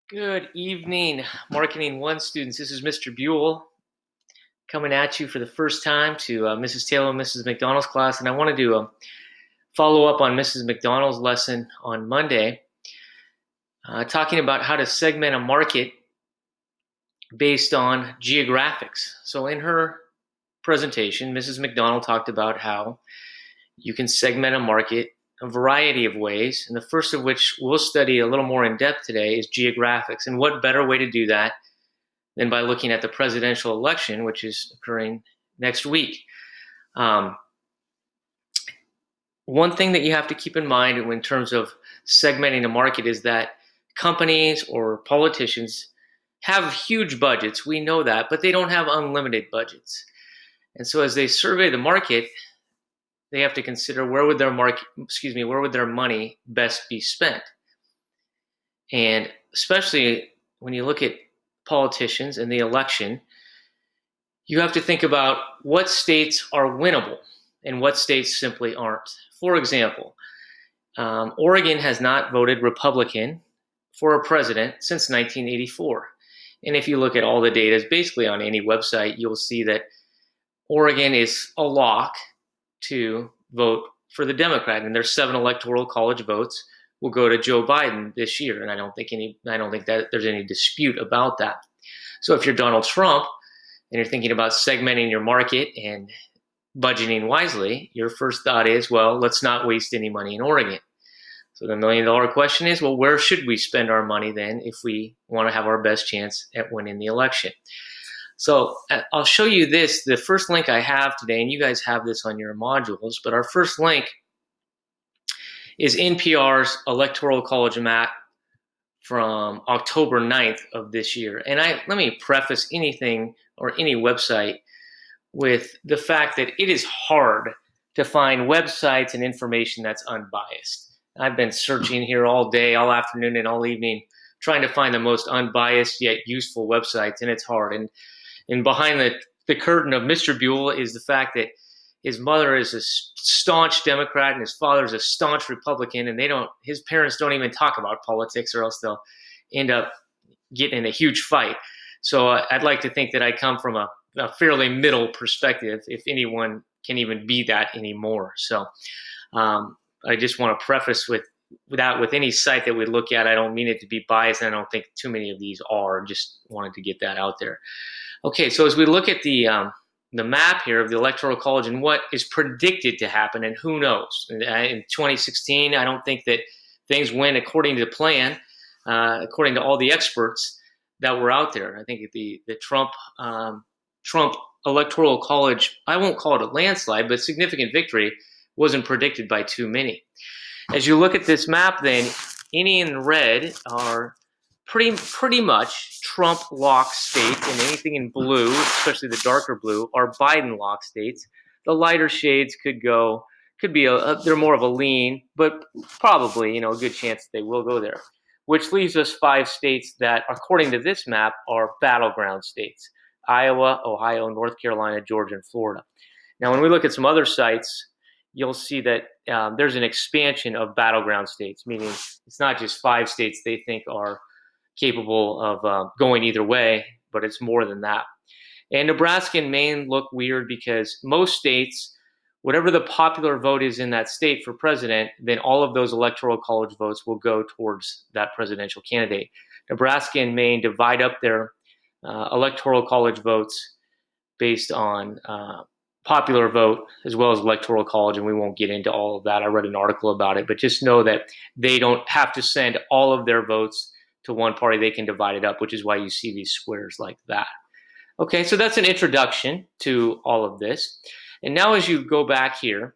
Good evening, Marketing One students. This is Mr. Buell coming at you for the first time to Mrs. Taylor and Mrs. McDonald's class. And I wanted to follow up on Mrs. McDonald's lesson on Monday, talking about how to segment a market based on geographics. So in her presentation, Mrs. McDonald talked about how you can segment a market a variety of ways, and the first of which we'll study a little more in depth today is geographics. And what better way to do that than by looking at the presidential election, which is occurring next week. One thing that you have to keep in mind in terms of segmenting the market is that companies or politicians have huge budgets. We know that, but they don't have unlimited budgets. And so as they survey the market, they have to consider where would their money best be spent. And especially when you look at politicians in the election, you have to think about what states are winnable and what states simply aren't. For example, Oregon has not voted Republican for a president since 1984. And if you look at all the data, basically on any website, you'll see that Oregon is a lock to vote for the Democrat, and their 7 electoral college votes will go to Joe Biden this year, and I don't think that there's any dispute about that. So if you're Donald Trump and you're thinking about segmenting your market and budgeting wisely, your first thought is, well, let's not waste any money in Oregon. So the $1 million question is, well, where should we spend our money then if we want to have our best chance at winning the election? So I'll show you this, the first link I have today, and you guys have this on your modules, but our first link is NPR's Electoral College map from October 9th of this year. And let me preface anything or any website with the fact that it is hard to find websites and information that's unbiased. I've been searching here all day, all afternoon, and all evening, trying to find the most unbiased yet useful websites, and it's hard. And behind the curtain of Mr. Buell is the fact that his mother is a staunch Democrat and his father is a staunch Republican, and his parents don't even talk about politics, or else they'll end up getting in a huge fight. So I'd like to think that I come from a fairly middle perspective, if anyone can even be that anymore. So I just want to preface with any site that we look at, I don't mean it to be biased, and I don't think too many of these are. Just wanted to get that out there. Okay, so as we look at the map here of the Electoral College and what is predicted to happen, and who knows. In 2016, I don't think that things went according to plan, according to all the experts that were out there. I think the Trump Electoral College, I won't call it a landslide, but significant victory wasn't predicted by too many. As you look at this map then, any in red are pretty much Trump lock states, and anything in blue, especially the darker blue, are Biden lock states. The lighter shades could be they're more of a lean, but probably, a good chance they will go there. Which leaves us 5 states that, according to this map, are battleground states: Iowa, Ohio, North Carolina, Georgia, and Florida. Now, when we look at some other sites, you'll see that there's an expansion of battleground states, meaning it's not just 5 states they think are capable of going either way, but it's more than that. And Nebraska and Maine look weird because most states, whatever the popular vote is in that state for president, then all of those electoral college votes will go towards that presidential candidate. Nebraska and Maine divide up their electoral college votes based on popular vote as well as electoral college, and we won't get into all of that. I read an article about it, but just know that they don't have to send all of their votes to one party. They can divide it up, which is why you see these squares like that. Okay, so that's an introduction to all of this. And now as you go back here,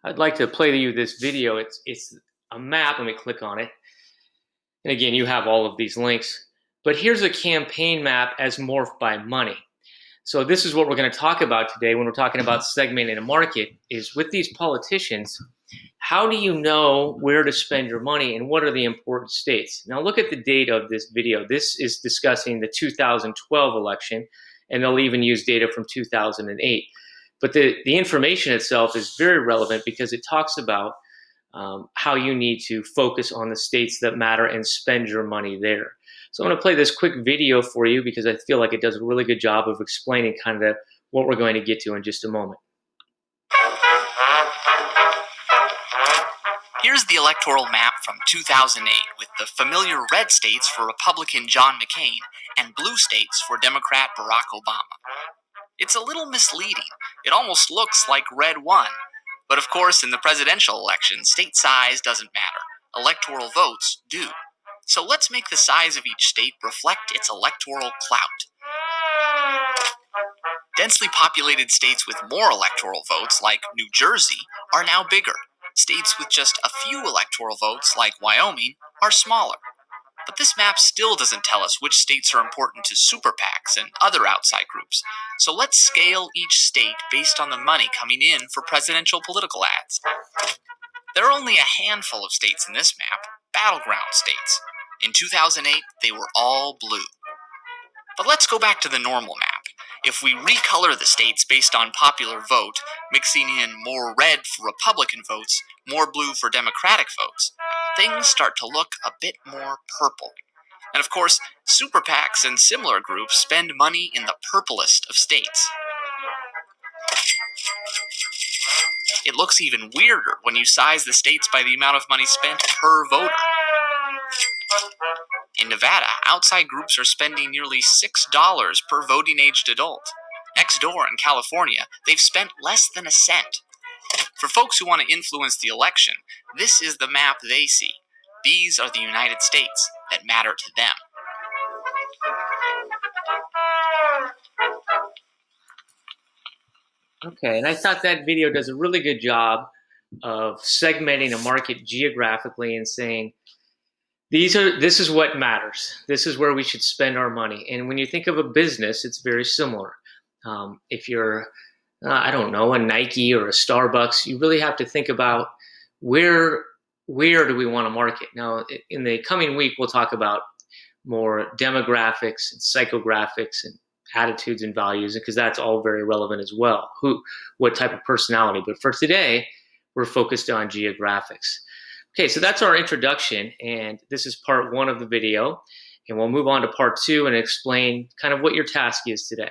I'd like to play to you this video. It's a map. Let me click on it. And again, you have all of these links. But here's a campaign map as morphed by money. So this is what we're going to talk about today when we're talking about segmenting a market, is with these politicians, how do you know where to spend your money and what are the important states? Now look at the date of this video. This is discussing the 2012 election, and they'll even use data from 2008. But the information itself is very relevant because it talks about how you need to focus on the states that matter and spend your money there. So I'm going to play this quick video for you because I feel like it does a really good job of explaining kind of what we're going to get to in just a moment. Here's the electoral map from 2008 with the familiar red states for Republican John McCain and blue states for Democrat Barack Obama. It's a little misleading. It almost looks like red won. But of course, in the presidential election, state size doesn't matter. Electoral votes do. So let's make the size of each state reflect its electoral clout. Densely populated states with more electoral votes, like New Jersey, are now bigger. States with just a few electoral votes, like Wyoming, are smaller. But this map still doesn't tell us which states are important to super PACs and other outside groups. So let's scale each state based on the money coming in for presidential political ads. There are only a handful of states in this map, battleground states. In 2008, they were all blue. But let's go back to the normal map. If we recolor the states based on popular vote, mixing in more red for Republican votes, more blue for Democratic votes, things start to look a bit more purple. And of course, super PACs and similar groups spend money in the purplest of states. It looks even weirder when you size the states by the amount of money spent per voter. In Nevada, outside groups are spending nearly $6 per voting-aged adult. Next door in California, they've spent less than a cent. For folks who want to influence the election, this is the map they see. These are the United States that matter to them. Okay, and I thought that video does a really good job of segmenting a market geographically and saying, this is what matters. This is where we should spend our money. And when you think of a business, it's very similar. If you're, I don't know, a Nike or a Starbucks, you really have to think about where do we want to market. Now, in the coming week, we'll talk about more demographics and psychographics and attitudes and values, because that's all very relevant as well. What type of personality. But for today, we're focused on geographics. Okay, so that's our introduction, and this is part one of the video, and we'll move on to part two and explain kind of what your task is today.